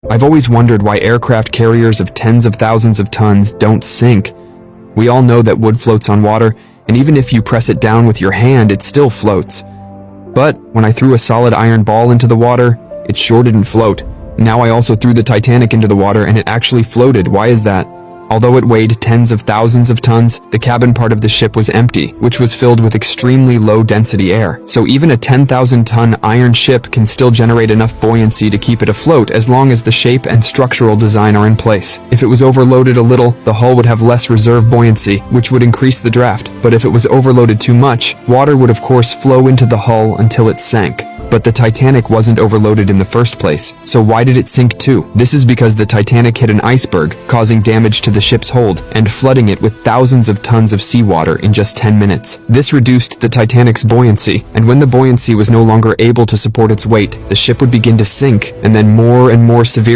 I've always wondered why aircraft carriers of tens of thousands of tons don't sink. We all know that wood floats on water, and even if you press it down with your hand, it still floats. But when I threw a solid iron ball into the water, it sure didn't float. Now I also threw the Titanic into the water and it actually floated. Why is that? Although it weighed tens of thousands of tons, the cabin part of the ship was empty, which was filled with extremely low-density air. So even a 10,000-ton iron ship can still generate enough buoyancy to keep it afloat as long as the shape and structural design are in place. If it was overloaded a little, the hull would have less reserve buoyancy, which would increase the draft. But if it was overloaded too much, water would of course flow into the hull until it sank. But the Titanic wasn't overloaded in the first place, so why did it sink too? This is because the Titanic hit an iceberg, causing damage to the ship's hold, and flooding it with thousands of tons of seawater in just 10 minutes. This reduced the Titanic's buoyancy, and when the buoyancy was no longer able to support its weight, the ship would begin to sink, and then more and more severe